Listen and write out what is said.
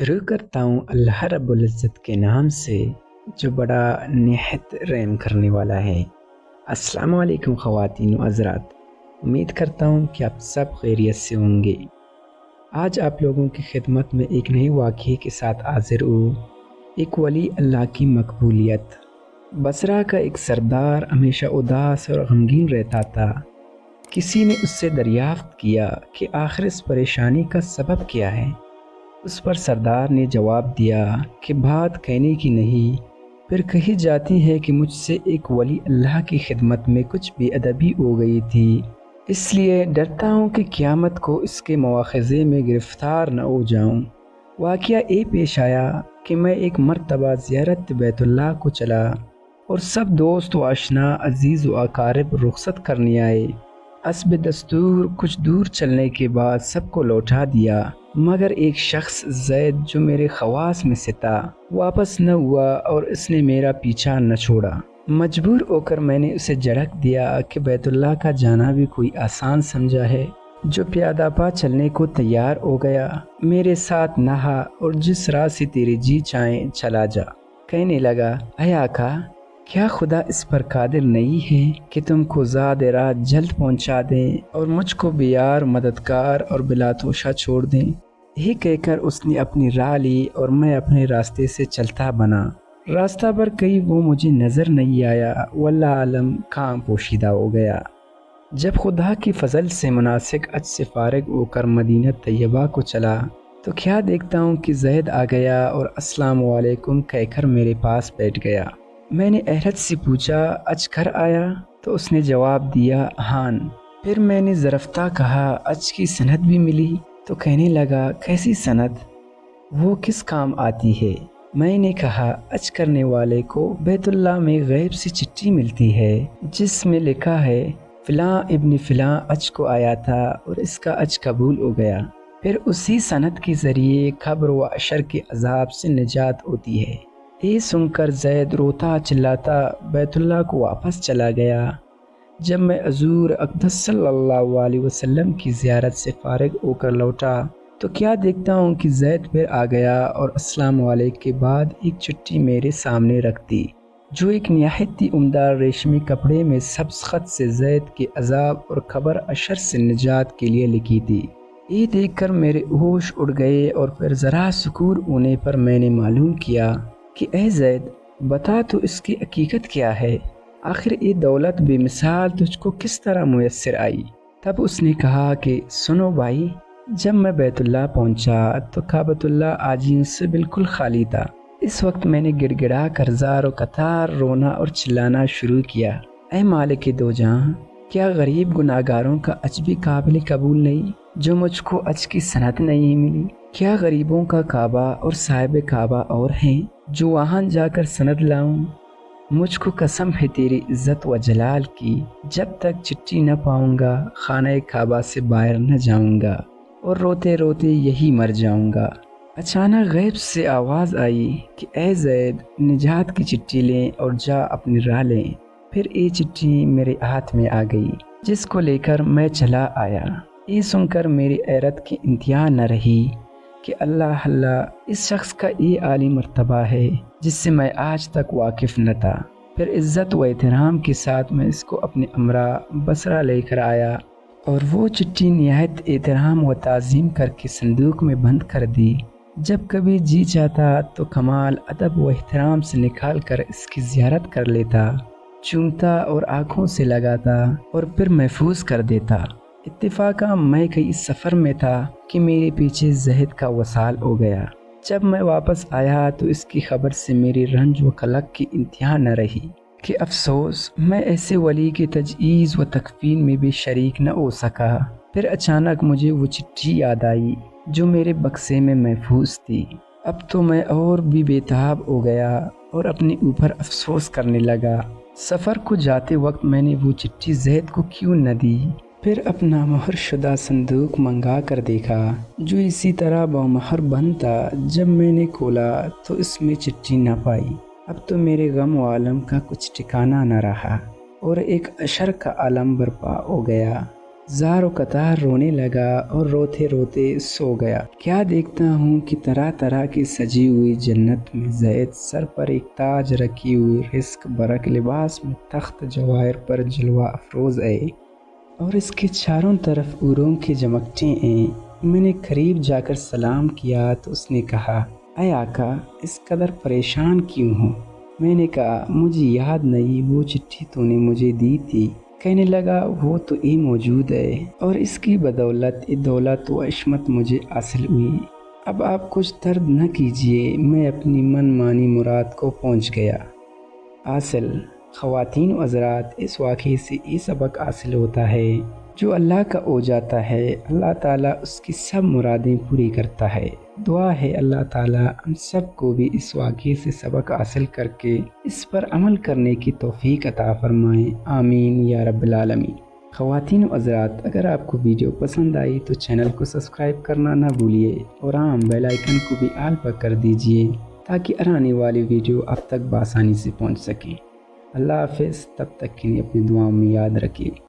शुरू करता हूँ अल्लाह रब्बुल इज़्ज़त के नाम से जो बड़ा निहायत रहम करने वाला है। अस्सलामु अलैकुम ख़वातीन व हज़रात, उम्मीद करता हूँ कि आप सब खैरियत से होंगे। आज आप लोगों की खिदमत में एक नए वाक़ये के साथ हाज़िर हूँ। एक वली अल्लाह की मकबूलियत। बसरा का एक सरदार हमेशा उदास और गमगीन रहता था। किसी ने उससे दरियाफ़्त किया कि आखिर इस परेशानी का सबब क्या है। उस पर सरदार ने जवाब दिया कि बात कहने की नहीं, फिर कही जाती है कि मुझसे एक वली अल्लाह की खिदमत में कुछ बेअदबी हो गई थी, इसलिए डरता हूँ कि क़यामत को इसके मुआख़ज़े में गिरफ़्तार न हो जाऊँ। वाक़या ये पेश आया कि मैं एक मरतबा ज़ियारत बैतुल्लाह को चला और सब दोस्त व आशना अज़ीज़ व अकारिब रुख़सत करने आए। हस्ब दस्तूर कुछ दूर चलने के बाद सबको लौटा दिया, मगर एक शख्स ज़ैद जो मेरे ख़वास में से था वापस न हुआ और इसने मेरा पीछा न छोड़ा। मजबूर होकर मैंने उसे झड़क दिया कि बैतुल्लाह का जाना भी कोई आसान समझा है। जो प्यादा पा चलने को तैयार हो गया, मेरे साथ नहा और जिस राह से तेरी जी चाहे चला जा। कहने लगा, ऐ आका, क्या खुदा इस पर कादिर नहीं है कि तुमको ज़ाद रात जल्द पहुंचा दें और मुझको बेयार मददगार और बिलातोशा छोड़ दें। यही कहकर उसने अपनी राह ली और मैं अपने रास्ते से चलता बना। रास्ता पर कहीं वो मुझे नज़र नहीं आया, वल्लाह आलम कहाँ पोशीदा हो गया। जब खुदा की फजल से मुनासिक अज से फारिग होकर मदीना तैयबा को चला तो क्या देखता हूँ कि ज़ैद आ गया और अस्सलाम वालेकुम कहकर मेरे पास बैठ गया। मैंने हैरत से पूछा, अज घर आया? तो उसने जवाब दिया, हान। फिर मैंने ज़रफ़ता कहा, अज की सनद भी मिली? तो कहने लगा, कैसी सनद? वो किस काम आती है? मैंने कहा, अज करने वाले को बैतुल्लाह में गैब से चिट्ठी मिलती है जिसमें लिखा है फ़िलाँ इब्न फ़िलाँ अज को आया था और इसका अज कबूल हो गया। फिर उसी सनद के ज़रिए क़ब्र व अशर के अज़ाब से निजात होती है। ये सुनकर ज़ैद रोता चिल्लाता बैतुल्लाह को वापस चला गया। जब मैं हज़ूर अक़दस सल्लल्लाहु अलैहि वसल्लम की ज़ियारत से फ़ारिग होकर लौटा तो क्या देखता हूँ कि ज़ैद फिर आ गया और अस्सलाम वालेकुम के बाद एक चिट्ठी मेरे सामने रख दी, जो एक निहायत ही उम्दा रेशमी कपड़े में सब्ज़ ख़त से ज़ैद के अज़ाब और क़ब्र अशर से निजात के लिए लिखी थी। ये देखकर मेरे होश उड़ गए और फिर ज़रा सुकून होने पर मैंने मालूम किया कि ए ज़ैद, बता तो इसकी हकीकत क्या है? आखिर ये दौलत बेमिसाल तुझको किस तरह मुयस्सर आई? तब उसने कहा कि सुनो भाई, जब मैं बैतुल्लाह पहुंचा तो काबतुल्लाह आजियों से बिल्कुल खाली था। इस वक्त मैंने गिड़गिड़ा कर ज़ार और कतार रोना और चिल्लाना शुरू किया, ऐ मालिक दो जहां, क्या गरीब गुनाहगारों का अज भी काबिल कबूल नहीं जो मुझको अज की सनद नहीं मिली? क्या गरीबों का काबा और साहिब काबा और हैं जो वहाँ जाकर सनद लाऊं? मुझको कसम है तेरी इज़्ज़त व जलाल की, जब तक चिट्ठी न पाऊंगा खाने काबा से बाहर न जाऊंगा और रोते रोते यही मर जाऊंगा। अचानक गैब से आवाज़ आई कि ए ज़ैद, निजात की चिट्ठी लें और जा अपनी राह लें। फिर ये चिट्ठी मेरे हाथ में आ गई, जिसको लेकर मैं चला आया। ये सुनकर मेरी हैरत की इंतहा न रही कि अल्लाह अल्लाह, इस शख्स का ये आली मर्तबा है जिससे मैं आज तक वाकिफ़ न था। फिर इज़्ज़त व एहतराम के साथ मैं इसको अपने अमरा बसरा लेकर आया और वो चिट्ठी निहायत एहतराम व ताज़ीम करके संदूक में बंद कर दी। जब कभी जी चाहता तो कमाल अदब व एहतराम से निकाल कर इसकी ज़ियारत कर लेता, चूमता और आँखों से लगाता और फिर महफूज कर देता। इत्तेफाका मैं कहीं इस सफ़र में था कि मेरे पीछे ज़ैद का वसाल हो गया। जब मैं वापस आया तो इसकी खबर से मेरी रंज व कलक की इंतहा न रही कि अफसोस मैं ऐसे वली की तजहीज़ व तकफ़ीन में भी शरीक न हो सका। फिर अचानक मुझे वो चिट्ठी याद आई जो मेरे बक्से में महफूज थी। अब तो मैं और भी बेताब हो गया और अपने ऊपर अफसोस करने लगा। सफ़र को जाते वक्त मैंने वो चिट्ठी ज़ैद को क्यों न दी। फिर अपना मोहर शुदा संदूक मंगा कर देखा, जो इसी तरह बमोहर बंद था। जब मैंने खोला तो इसमें चिट्ठी न पाई। अब तो मेरे गम व आलम का कुछ ठिकाना न रहा और एक अशर का आलम बर्पा हो गया। ज़ारो कतार रोने लगा और रोते रोते सो गया। क्या देखता हूँ कि तरह तरह की सजी हुई जन्नत में ज़ैद सर पर एक ताज रखी हुई रिस्क बरक लिबास में तख्त जवाहिर पर जलवा अफरोज़ है और इसके चारों तरफ उरों की जमकटें हैं। मैंने करीब जाकर सलाम किया तो उसने कहा, ऐ आका, इस कदर परेशान क्यों हो? मैंने कहा, मुझे याद नहीं वो चिट्ठी तूने मुझे दी थी। कहने लगा, वो तो ये मौजूद है और इसकी बदौलत ये दौलत व इस्मत मुझे हासिल हुई। अब आप कुछ दर्द न कीजिए, मैं अपनी मन मानी मुराद को पहुंच गया। हासिल ख़वातीन व हज़रात, इस वाक़े से ये सबक हासिल होता है, जो अल्लाह का हो जाता है अल्लाह ताला उसकी सब मुरादें पूरी करता है। दुआ है अल्लाह ताला हम सब को भी इस वाक़े से सबक हासिल करके इस पर अमल करने की तौफ़ीक अता फ़रमाए। आमीन या रब्बिल आलमीन। ख़वातीन व हज़रात, अगर आपको वीडियो पसंद आई तो चैनल को सब्सक्राइब करना ना भूलिए और बेल आइकन को भी आल पर कर दीजिए ताकि आने वाली वीडियो आप तक बआसानी से पहुंच सके। अल्लाह हाफ़िज़, तब तक के लिए अपनी दुआओं में याद रखिए।